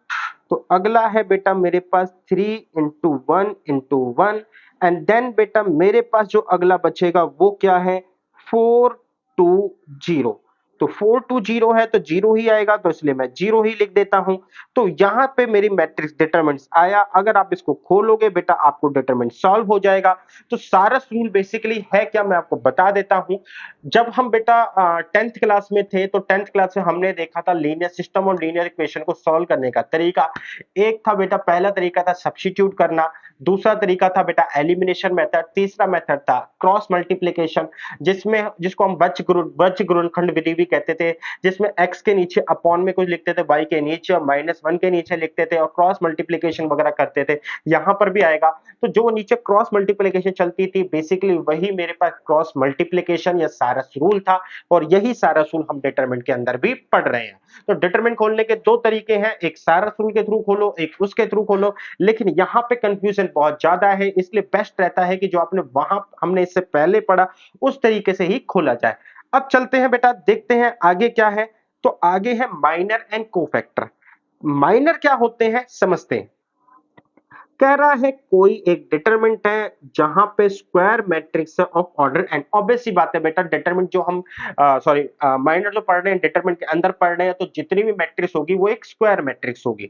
तो अगला है बेटा मेरे पास 3 इंटू 1 इंटू 1 एंड देन बेटा मेरे पास जो अगला बचेगा वो क्या है 4 2 0। तो 4 2 0 है तो 0 ही आएगा, तो इसलिए मैं 0 ही लिख देता हूं। तो यहां पे मेरी मैट्रिक्स डिटरमिनेंट्स आया। अगर आप इसको खोलोगे बेटा आपको डिटरमिनेंट सॉल्व हो जाएगा। तो सारस रूल बेसिकली है क्या, मैं आपको बता देता हूं। जब हम बेटा 10th क्लास में थे तो 10th क्लास में हमने देखा था लीनियर सिस्टम और लीनियर इक्वेशन को सॉल्व करने का तरीका। एक था बेटा, पहला तरीका था सब्स्टिट्यूट करना, दूसरा तरीका था बेटा एलिमिनेशन मेथड, तीसरा मेथड था क्रॉस मल्टीप्लिकेशन, जिसको हम बज्र गुणनखंड विधि भी कहते थे, जिसमें x के नीचे अपॉन में कुछ लिखते थे, y के नीचे और -1 के नीचे लिखते थे और क्रॉस मल्टीप्लिकेशन वगैरह करते थे। यहां पर भी आएगा। तो जो नीचे क्रॉस मल्टीप्लिकेशन चलती थी बेसिकली वही मेरे पास क्रॉस मल्टीप्लिकेशन या सारस रूल था, और यही सारस रूल हम डिटरमिनेंट के अंदर भी पढ़ रहे हैं। तो डिटरमिनेंट खोलने के दो तरीके हैं, एक सारस रूल के थ्रू खोलो, एक उसके थ्रू खोलो। लेकिन यहां पे कंफ्यूजन बहुत ज्यादा है, इसलिए बेस्ट रहता है कि जो आपने वहां हमने इससे पहले पढ़ा उस तरीके से ही खोला जाए। अब चलते हैं बेटा, देखते हैं आगे क्या है। तो आगे है माइनर एंड कोफैक्टर। माइनर क्या होते हैं समझते हैं। कह रहा है कोई एक डिटरमिनेंट है जहां पे square matrix of order N, obvious सी बात है बेटा, डिटरमिनेंट जो हम सॉरी माइनर जो पढ़ रहे हैं डिटरमिनेंट के अंदर पढ़ रहे हैं, तो जितनी भी मैट्रिक्स होगी वो एक स्क्वायर मैट्रिक्स होगी।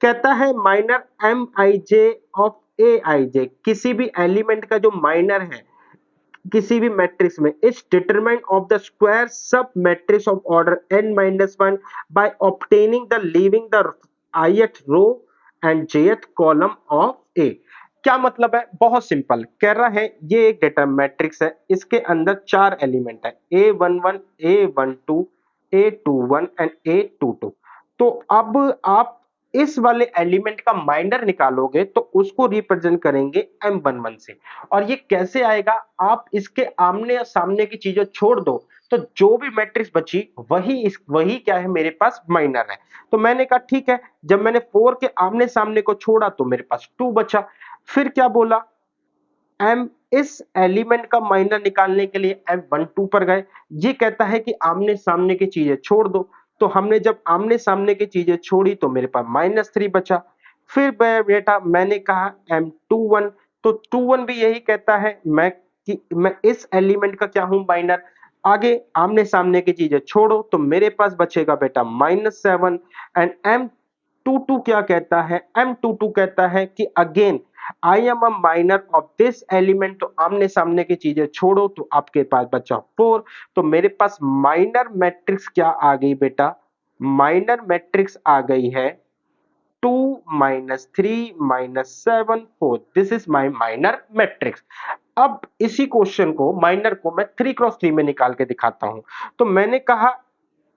कहता है minor M I J of A I J, किसी भी एलिमेंट का जो माइनर है किसी भी मैट्रिक्स में, is determined of the square sub matrix of order n-1 by obtaining the leaving the ith row and jth column of A. क्या मतलब है, बहुत सिंपल। कह रहा है ये एक डेटा मैट्रिक्स है, इसके अंदर चार एलिमेंट है a11 a12 a21 and a22। तो अब आप इस वाले एलिमेंट का माइनर निकालोगे तो उसको रिप्रेजेंट करेंगे m11 से। और ये कैसे आएगा, आप इसके आमने सामने की चीजें छोड़ दो तो जो भी मैट्रिक्स बची वही क्या है मेरे पास माइनर है। तो मैंने कहा ठीक है, जब मैंने 4 के आमने सामने को छोड़ा तो मेरे पास 2 बचा। फिर क्या बोला, एम इस एलिमेंट का माइनर निकालने के लिए M12 पर गए। ये कहता है कि आमने सामने की चीजें छोड़ दो। तो हमने जब आमने सामने की चीजें छोड़ी तो मेरे पास -3 बचा। फिर बेटा मैंने कहा M21, तो 21 भी यही कहता है मैं इस एलिमेंट का क्या हूं माइनर। आगे आमने सामने की चीजें छोड़ो तो मेरे पास बचेगा बेटा -7। एंड M22 क्या कहता है, M22 कहता है कि again I am a minor of this element. तो आमने सामने की चीजें छोड़ो तो आपके पास बचा 4। तो मेरे पास माइनर मैट्रिक्स क्या आ गई बेटा, माइनर मैट्रिक्स आ गई है 2 -3 -7 4। This is my minor matrix. अब इसी क्वेश्चन को माइनर को मैं 3x3 में निकाल के दिखाता हूं। तो मैंने कहा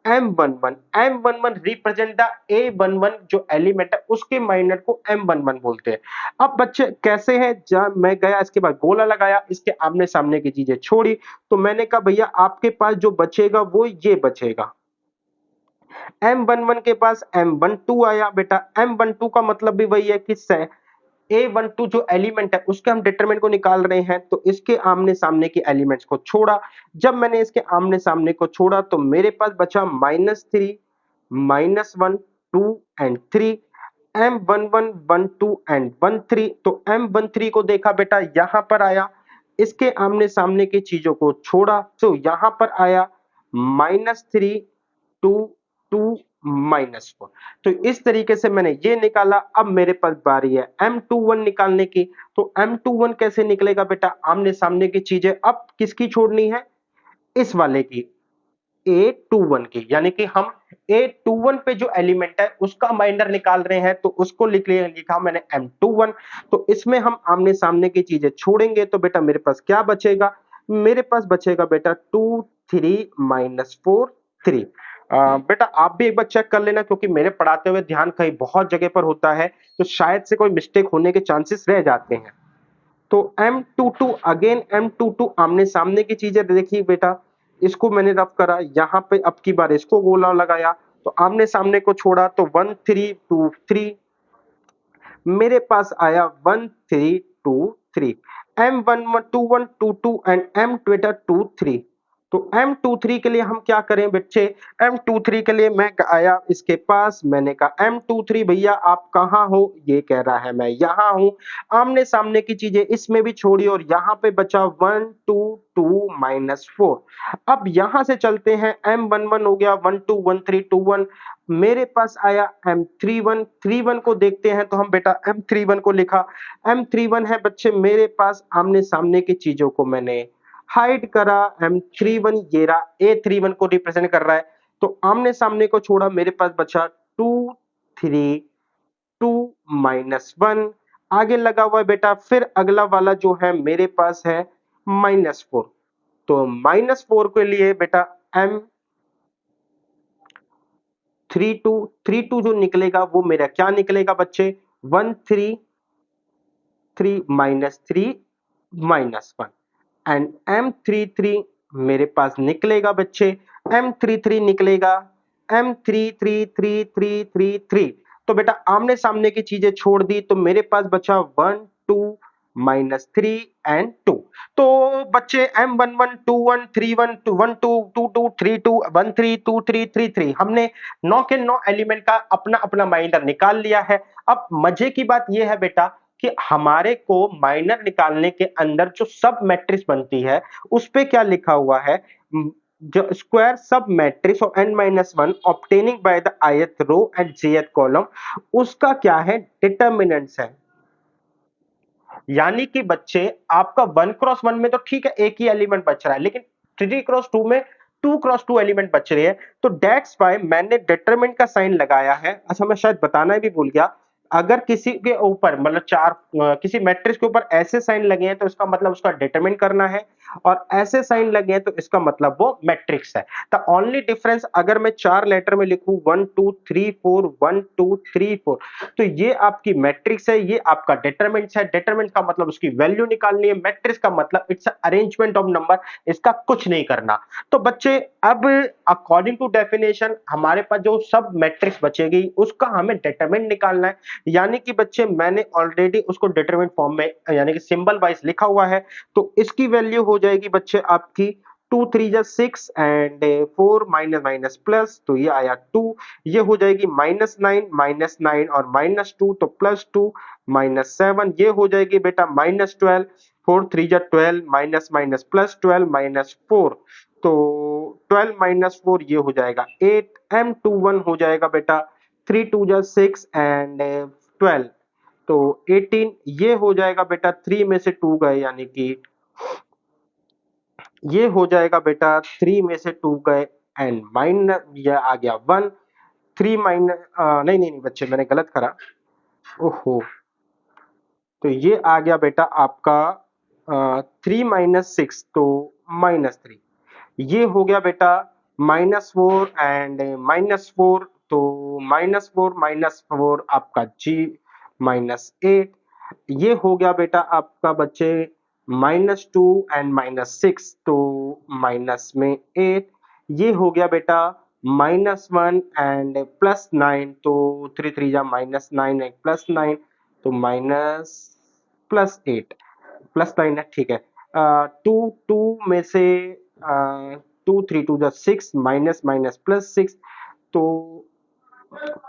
M11 रिप्रेजेंट द A11 जो एलिमेंट है उसके माइनर को M11 बोलते हैं। अब बच्चे कैसे हैं, जब मैं गया इसके बाद गोला लगाया, इसके आमने सामने की चीजें छोड़ी, तो मैंने कहा भैया आपके पास जो बचेगा वो ये बचेगा। M11 के पास M12 आया बेटा। M12 का मतलब भी वही है कि A12 जो एलिमेंट है उसके हम डिटरमिनेंट को निकाल रहे हैं, तो इसके आमने सामने के एलिमेंट्स को छोड़ा। जब मैंने इसके आमने सामने को छोड़ा तो मेरे पास बचा -3 -1 2 एंड 3। M11 1 2 and 1 3। तो M13 को देखा बेटा यहां पर आया, इसके आमने सामने की चीजों को छोड़ा तो यहां पर आया -3 2 2 -4। तो इस तरीके से मैंने ये निकाला। अब मेरे पास बारी है M21 निकालने की। तो M21 कैसे निकलेगा बेटा, आमने सामने की चीजें अब किसकी छोड़नी है, इस वाले की A21 की, यानी कि हम A21 पे जो एलिमेंट है उसका माइनर निकाल रहे हैं, तो उसको लिखा मैंने M21। तो इसमें हम आमने सामने की चीजें छोड़ेंगे तो बेटा मेरे पास क्या बचेगा, मेरे पास बचेगा बेटा 2 3 -4 3। बेटा आप भी एक बार चेक कर लेना, क्योंकि मेरे पढ़ाते हुए ध्यान कहीं बहुत जगह पर होता है तो शायद से कोई मिस्टेक होने के चांसेस रह जाते हैं। तो M22 अगेन M22 आमने सामने की चीजें देखी बेटा, इसको मैंने रफ करा, यहाँ पे अब की बार इसको गोला लगाया, तो आमने सामने को छोड़ा तो 1 3 2 3। मेरे पास आया 1 3 2 3। M11 21 22 and M22 3। तो M23 के लिए हम क्या करें बच्चे, M23 के लिए मैं आया इसके पास, मैंने कहा M23 भैया आप कहाँ हो, ये कह रहा है मैं यहाँ हूँ। आमने सामने की चीजें इसमें भी छोड़ी और यहाँ पे बचा 1 2 2 -4। अब यहाँ से चलते हैं, M11 हो गया 1 2 1 3 2 1, मेरे पास आया M31, 31 को देखते हैं तो हम बेटा M31 को लिखा, M31 है बच्चे मेरे पास, आमने सामने की चीजों को मैंने हाइड करा, M31 ये रहा, A31 को रिप्रेजेंट कर रहा है, तो आमने सामने को छोड़ा, मेरे पास बचा 2 3 2 -1, आगे लगा हुआ है बेटा, फिर अगला वाला जो है मेरे पास है -4, तो -4 के लिए बेटा M32 जो निकलेगा वो मेरा क्या निकलेगा बच्चे, 1 3 3 -3 -1 एंड M33 मेरे पास निकलेगा बच्चे, M33 निकलेगा, M333333, तो बेटा आमने सामने की चीजें छोड़ दी तो मेरे पास बचा 1 2 -3 एंड 2। तो बच्चे M11 21 31 1 2 2 2 3 2 1 3 2 3 3 3, हमने 9 के 9 एलिमेंट का अपना अपना माइनर निकाल लिया है। अब मजे की बात यह है बेटा कि हमारे को माइनर निकालने के अंदर जो सब मैट्रिक्स बनती है उस पे क्या लिखा हुआ है, जो square sub matrix of n-1 obtaining by the ith row and jth column, उसका क्या है, डिटर्मिनेंट्स है। यानी कि बच्चे आपका 1 क्रॉस 1 में तो ठीक है एक ही एलिमेंट बच रहा है, लेकिन 3 क्रॉस 2 में 2 क्रॉस 2 एलिमेंट बच रही है, तो दैट्स वाई मैंने डिटरमिनेंट का साइन लगाया है। अच्छा मैं शायद बताना भी भूल गया, अगर किसी के ऊपर मतलब किसी मैट्रिक्स के ऊपर ऐसे साइन लगे हैं तो इसका मतलब उसका डिटरमिनेंट करना है, और ऐसे साइन लगे हैं तो इसका मतलब वो मैट्रिक्स है। द ओनली डिफरेंस, अगर मैं 4 लेटर में लिखूं 1 2 3 4 1 2 3 4, तो ये आपकी मैट्रिक्स है, ये आपका डिटरमिनेंट है। डिटरमिनेंट का मतलब उसकी वैल्यू निकालनी है, मैट्रिक्स का मतलब इट्स अरेंजमेंट ऑफ नंबर, इसका कुछ नहीं करना। तो बच्चे अब अकॉर्डिंग टू डेफिनेशन हमारे पास जो सब मैट्रिक्स बचेगी उसका हमें डिटरमिनेंट निकालना है, यानी कि बच्चे मैंने ऑलरेडी उसको डिटरमिनेंट फॉर्म में यानी कि सिंबल वाइज लिखा हुआ है, तो इसकी वैल्यू हो जाएगी बच्चे आपकी 2 3 जा 6 एंड 4 माइनस माइनस प्लस, तो ये आया 2, ये हो जाएगी -9 और -2, तो +2 -7, ये हो जाएगी बेटा -12, 4 3 जा 12 माइनस माइनस प्लस 12 -4, तो 12 -4 ये हो जाएगा 8, M21 हो जाएगा बेटा 3 2 जा 6 एंड 12, तो 18, ये हो जाएगा बेटा 3 में से 2 गए यानी कि ये हो जाएगा बेटा 3 में से 2 गए एंड माइनस ये आ गया 1, 3 माइनस नहीं नहीं नहीं बच्चे मैंने गलत करा, ओहो, तो ये आ गया बेटा आपका 3 -6, तो -3, ये हो गया बेटा -4 एंड -4, तो -4 -4 आपका जी -8, ये हो गया बेटा आपका बच्चे -2 एंड -6, तो माइनस में 8, ये हो गया बेटा -1 एंड +9, तो 3 3 जा -9 एंड +9, तो माइनस +8 +9 है, ठीक है। 2 2 में से 2 3 2 जा 6 माइनस माइनस +6, तो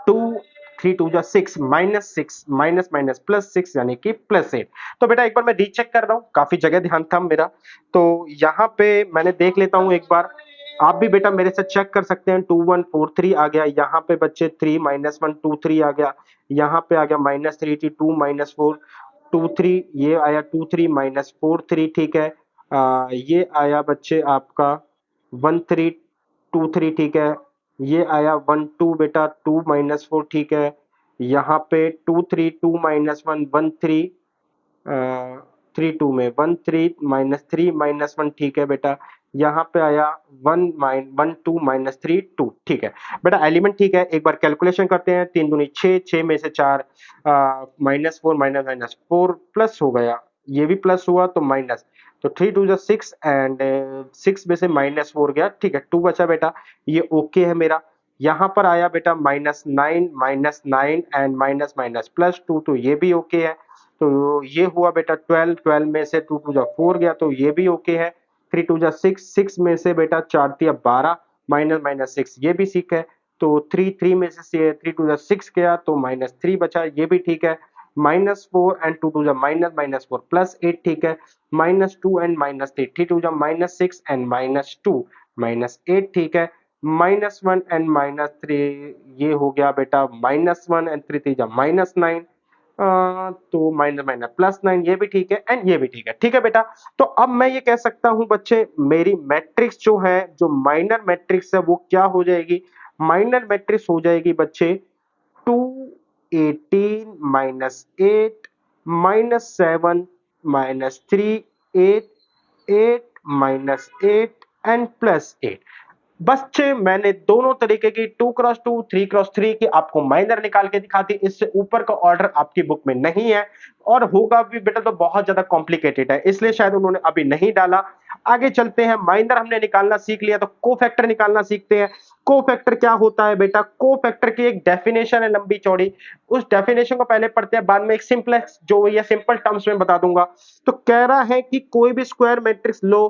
2 3 2 जा 6 -6 माइनस माइनस +6 यानी कि +8। तो बेटा एक बार मैं रीचेक कर रहा हूँ, काफी जगह ध्यान था मेरा, तो यहाँ पे मैंने देख लेता हूँ एक बार, आप भी बेटा मेरे से चेक कर सकते हैं। 2 1 4 3 आ गया, यहाँ पे बच्चे 3 -1 2 3 आ गया, यहाँ पे आ गया -3 2 -4 2 3, ये आया 2 3 -4 3, ठीक है। ये आया बच्चे आपका 1 3 2 3, ठीक है। ये आया 1 2 बेटा 2 -4, ठीक है। यहाँ पे 2 3 2 -1 1 3, 3 2 में 1 3 -3 -1, ठीक है बेटा। यहाँ पे आया 1 2 -3 2, ठीक है बेटा, एलिमेंट ठीक है। एक बार कैलकुलेशन करते हैं, 3 दूनी 6, 6 में से 4 -4 -4 प्लस हो गया, ये भी प्लस हुआ तो माइनस, तो 3 2 जा 6 एंड 6 में से -4 गया, ठीक है, 2 बचा बेटा, ये ओके है मेरा। यहाँ पर आया बेटा -9 एंड माइनस माइनस +2, तो ये भी ओके है। तो ये हुआ बेटा 12, 12 में से 2 2 जा 4 गया, तो ये भी ओके है। 3 टू जा 6, 6 में से बेटा 4 तिया 12, माइनस माइनस 6 ये भी ठीक है। तो 3 में से 3 टू जा 6 गया तो -3 बचा, ये भी ठीक है। -4 एंड 2 टू जा माइनस माइनस 4 प्लस 8 ठीक है। -2 एंड -3 3 टू जा -6 एंड -2 -8 ठीक है। -1 एंड -3 ये हो गया बेटा -1 एंड 3 3 जा -9, तो माइनस माइनस +9 ये भी ठीक है एंड ये भी ठीक है बेटा। तो अब मैं ये कह सकता हूं बच्चे मेरी मैट्रिक्स जो है, जो माइनर मैट्रिक्स है वो क्या हो जाएगी, माइनर मैट्रिक्स हो जाएगी बच्चे 2 18 -8 -7 -3 8 8 -8 एंड +8। बच्चे मैंने दोनों तरीके की 2x2 3x3 की आपको माइनर निकाल के दिखा दी, इससे ऊपर का ऑर्डर आपकी बुक में नहीं है और होगा भी बेटा तो बहुत ज्यादा कॉम्प्लिकेटेड है, इसलिए शायद उन्होंने अभी नहीं डाला। आगे चलते हैं, माइनर हमने निकालना सीख लिया तो कोफैक्टर निकालना सीखते हैं। कोफैक्टर क्या होता है बेटा, कोफैक्टर की एक डेफिनेशन है लंबी चौड़ी, उस डेफिनेशन को पहले पढ़ते हैं, बाद में एक सिंपलेक्स जो ये सिंपल टर्म्स में बता दूंगा। तो कह रहा है कि कोई भी स्क्वायर मैट्रिक्स लो,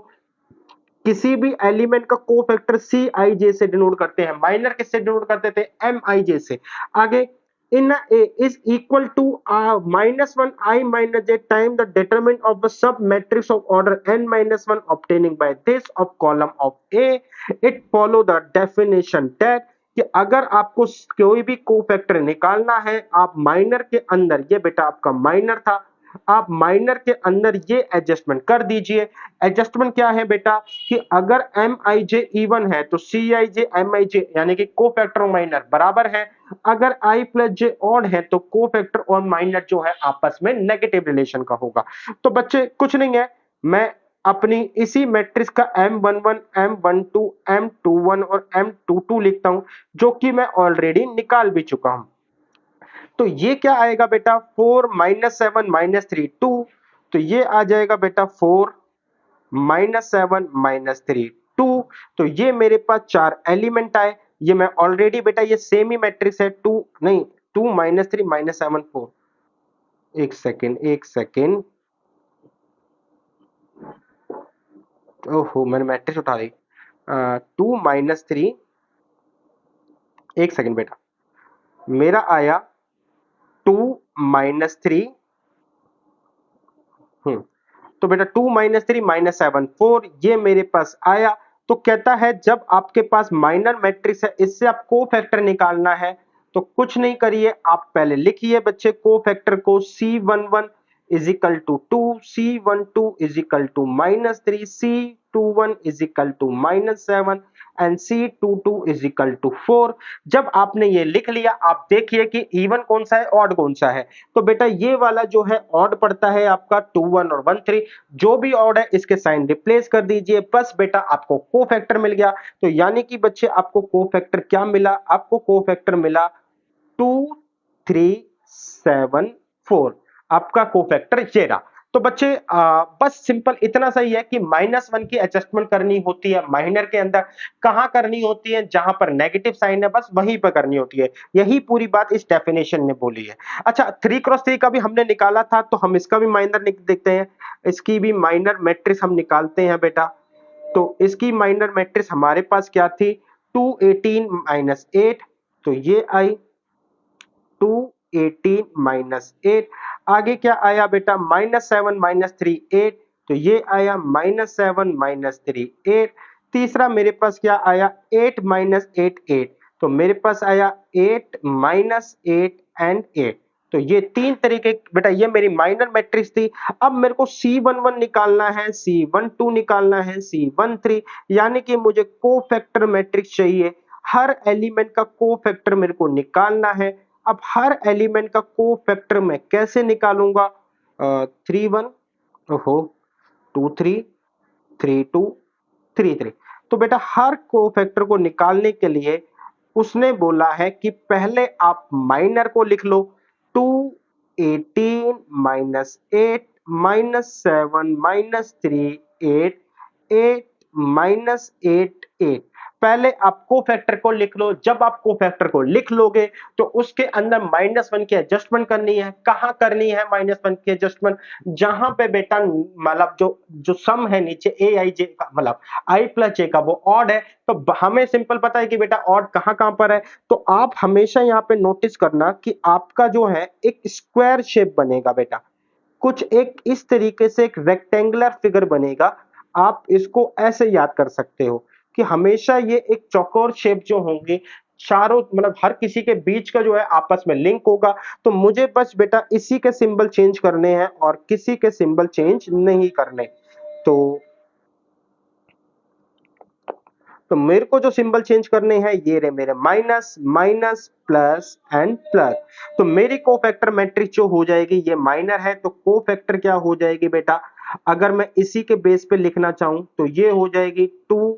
किसी भी एलिमेंट का कोफैक्टर सी आई जे से डिनोट करते हैं, माइनर किससे डिनोट करते थे, एम आई जे से। आगे in A is equal to -1 I minus j time the determinant of the sub matrix of order n minus 1 obtaining by this of column of A, it follow the definition that कि अगर आपको कोई भी cofactor निकालना है, आप minor के अंदर, ये बेटा आपका माइनर था, आप माइनर के अंदर ये एडजस्टमेंट कर दीजिए। एडजस्टमेंट क्या है बेटा कि अगर एम आई जे इवन है तो सी आई जे एम आई जे यानी कि कोफैक्टर और माइनर बराबर है, अगर आई प्लस जे ऑड है तो कोफैक्टर और माइनर जो है आपस में नेगेटिव रिलेशन का होगा। तो बच्चे कुछ नहीं है, मैं अपनी इसी मैट्रिक्स का M11 M12 M21 और M22 लिखता हूं, जो कि मैं ऑलरेडी निकाल भी चुका हूं। तो ये क्या आएगा बेटा 4 -7 -3 2, तो ये आ जाएगा बेटा 4 -7 -3 2। तो ये मेरे पास 4 एलिमेंट आए, ये मैं ऑलरेडी बेटा ये सेम ही मैट्रिक्स है 2 नहीं 2 -3 -7 4, एक सेकेंड, ओहो मैंने मैट्रिक्स उठा दी। 2 -3, एक सेकेंड बेटा, मेरा आया 2 -3, तो बेटा 2 -3 -7 4 ये मेरे पास आया। तो कहता है जब आपके पास माइनर मैट्रिक्स है, इससे आप कोफैक्टर निकालना है, तो कुछ नहीं करिए, आप पहले लिखिए बच्चे कोफैक्टर को C11 is equal to 2, C12 is equal to -3, C21 is equal to -7 and C22 is equal to 4। जब आपने ये लिख लिया, आप देखिए कि इवन कौन सा है ऑड कौन सा है। तो बेटा ये वाला जो है ऑड पड़ता है आपका 2 1 और 1 3, जो भी ऑड है इसके साइन रिप्लेस कर दीजिए, बस बेटा आपको कोफैक्टर मिल गया। तो यानी कि बच्चे आपको कोफैक्टर क्या मिला, आपको कोफैक्टर मिला 2 3 7 4, आपका कोफैक्टर ये रहा। तो बच्चे बस सिंपल इतना सही है कि -1 की एडजस्टमेंट करनी होती है माइनर के अंदर, कहां करनी होती है, जहां पर नेगेटिव साइन है बस वहीं पर करनी होती है, यही पूरी बात इस डेफिनेशन ने बोली है। अच्छा 3x3 का भी हमने निकाला था, तो हम इसका भी माइनर देखते हैं, इसकी भी माइनर मैट्रिक्स हम निकालते हैं बेटा। तो इसकी माइनर मैट्रिक्स हमारे पास क्या थी 2 18 -8, तो ये आई 2 18 -8। आगे क्या आया बेटा -7 -3 8, तो ये आया -7 -3 8। तीसरा मेरे पास क्या आया 8 -8 8, तो मेरे पास आया 8 -8 एंड 8। तो ये तीन तरीके बेटा, ये मेरी माइनर मैट्रिक्स थी। अब मेरे को C11 निकालना है, C12 निकालना है, C13, यानी कि मुझे कोफैक्टर मैट्रिक्स चाहिए, हर एलिमेंट का कोफैक्टर मेरे को निकालना है। अब हर एलिमेंट का कोफैक्टर मैं कैसे निकालूंगा, 3 1, ओहो 2 3 3 2 3 3। तो बेटा हर कोफैक्टर को निकालने के लिए उसने बोला है कि पहले आप माइनर को लिख लो, 2 18 -8 -7 -3 8 8 -8 8। पहले आप कोफैक्टर को लिख लो। जब आप कोफैक्टर को लिख लोगे तो उसके अंदर -1 की एडजस्टमेंट करनी है। कहां करनी है -1 की एडजस्टमेंट? जहां पे बेटा मतलब जो जो सम है नीचे ए आई जे का, मतलब आई प्लस जे का, वो ऑड है। तो हमें सिंपल पता है कि बेटा ऑड कहां कहां पर है। तो आप हमेशा यहां पे नोटिस करना कि आपका जो है एक स्क्वायर शेप बनेगा बेटा, कुछ एक इस तरीके से एक रेक्टेंगुलर फिगर बनेगा। आप इसको ऐसे याद कर सकते हो कि हमेशा ये एक चौकोर शेप जो होंगे, चारों मतलब हर किसी के बीच का जो है आपस में लिंक होगा। तो मुझे बस बेटा इसी के सिंबल चेंज करने हैं और किसी के सिंबल चेंज नहीं करने। तो तो मेरे को जो सिंबल चेंज करने हैं ये रहे मेरे minus, minus, plus and plus. तो मेरी कोफैक्टर मैट्रिक्स जो हो जाएगी, ये माइनर है तो कोफैक्टर क्या हो जाएगी बेटा, अगर मैं इसी के बेस पे लिखना चाहूं तो ये हो जाएगी 2,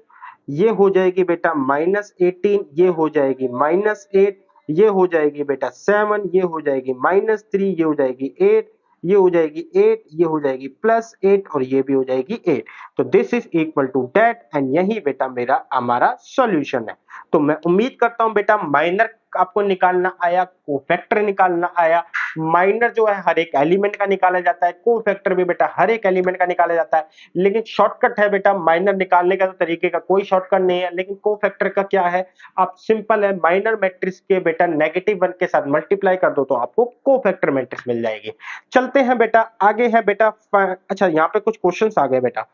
ये हो जाएगी बेटा -18, ये हो जाएगी -8, ये हो जाएगी बेटा 7, ये हो जाएगी -3, ये हो जाएगी 8, ये हो जाएगी 8, ये हो जाएगी +8 और ये भी हो जाएगी 8। तो this is equal to that and यही बेटा मेरा हमारा सॉल्यूशन है। तो मैं उम्मीद करता हूं बेटा माइनर आपको निकालना आया, कोफैक्टर निकालना आया। माइनर जो है हर एक एलिमेंट का निकाला जाता है, कोफैक्टर भी बेटा हर एक एलिमेंट का निकाला जाता है। लेकिन शॉर्टकट है बेटा माइनर निकालने का, तो तरीके का कोई शॉर्टकट नहीं है। लेकिन कोफैक्टर का क्या है, आप सिंपल है माइनर मैट्रिक्स के बेटा -1 के साथ मल्टीप्लाई कर दो तो आपको कोफैक्टर मैट्रिक्स मिल जाएगी। चलते हैं बेटा आगे है बेटा अच्छा यहाँ पे कुछ क्वेश्चंस आ गए बेटा।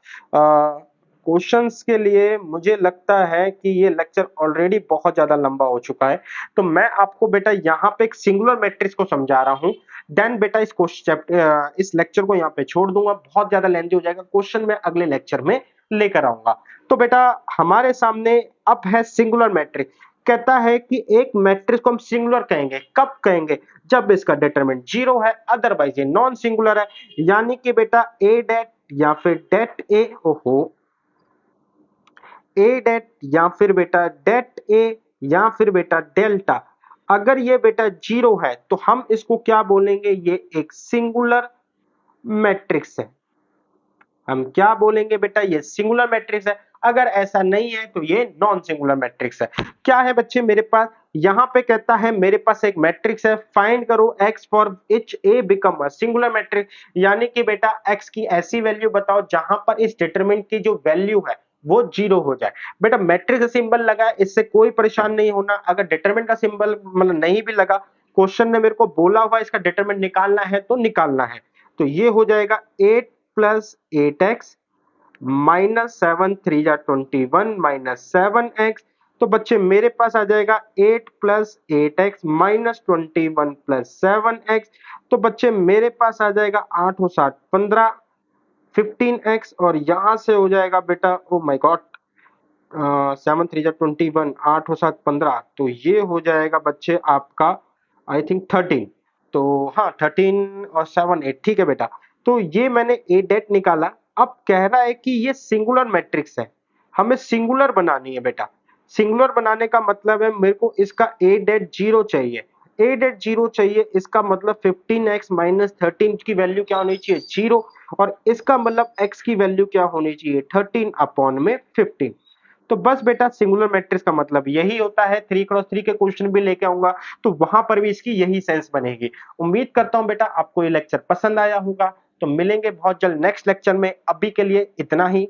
क्वेश्चंस के लिए मुझे लगता है कि ये लेक्चर ऑलरेडी बहुत ज्यादा लंबा हो चुका है, तो मैं आपको बेटा यहाँ पे एक सिंगुलर मैट्रिक्स को समझा रहा हूँ। देन बेटा इस लेक्चर को यहाँ पे छोड़ दूंगा, बहुत ज्यादा लेंथी हो जाएगा। क्वेश्चन मैं अगले लेक्चर में लेकर आऊंगा। तो बेटा हमारे सामने अब है सिंगुलर मैट्रिक्स। कहता है कि एक मैट्रिक्स को हम सिंगुलर कहेंगे, कब कहेंगे, जब इसका डिटरमिनेंट 0 है, अदरवाइज ये नॉन सिंगुलर है। यानी कि बेटा ए डेट या फिर डेट ए, ओहो, ए डेट या फिर बेटा डेट ए या फिर बेटा डेल्टा, अगर ये बेटा 0 है तो हम इसको क्या बोलेंगे, ये एक सिंगुलर मैट्रिक्स है। हम क्या बोलेंगे बेटा, ये सिंगुलर मैट्रिक्स है। अगर ऐसा नहीं है तो ये नॉन सिंगुलर मैट्रिक्स है। क्या है बच्चे मेरे पास, यहां पे कहता है मेरे पास एक मैट्रिक्स है, फाइंड करो x for which a become a singular matrix. यानी कि बेटा x की ऐसी वैल्यू बताओ जहां पर इस डिटरमिनेंट की जो वैल्यू है वो 0 हो जाए। बेटा मैट्रिक्स का सिंबल लगा है, इससे कोई परेशान नहीं होना। अगर डिटरमिनेंट का सिंबल मतलब नहीं भी लगा, क्वेश्चन ने मेरे को बोला हुआ इसका डिटरमिनेंट निकालना है तो निकालना है। तो ये हो जाएगा 8 प्लस 8x -7 3 जा 21 -7x। तो बच्चे मेरे पास आ जाएगा 8 प्लस 8x -21 प्लस 7x। तो बच्चे मेरे पास आ जाएगा 8 और 7 15 15x और यहां से हो जाएगा बेटा, ओ माय गॉड, 7 3 जा 21, 8 और 7 15, तो ये हो जाएगा बच्चे आपका आई थिंक 13। तो हाँ 13 और 7 8, ठीक है बेटा। तो ये मैंने ए डेट निकाला। अब कह रहा है कि ये सिंगुलर मैट्रिक्स है, हमें सिंगुलर बनानी है बेटा। सिंगुलर बनाने का मतलब है मेरे को इसका ए डेट 0 चाहिए। ए डेट 0 चाहिए, इसका मतलब 15x माइनस 13 की वैल्यू क्या होनी चाहिए, 0। और इसका मतलब x की वैल्यू क्या होनी चाहिए, 13 अपॉन में 15। तो बस बेटा सिंगुलर मैट्रिक्स का मतलब यही होता है। 3x3 के क्वेश्चन भी लेके आऊंगा तो वहां पर भी इसकी यही सेंस बनेगी। उम्मीद करता हूं बेटा आपको ये लेक्चर पसंद आया होगा। तो मिलेंगे बहुत जल्द नेक्स्ट लेक्चर में, अभी के लिए इतना ही।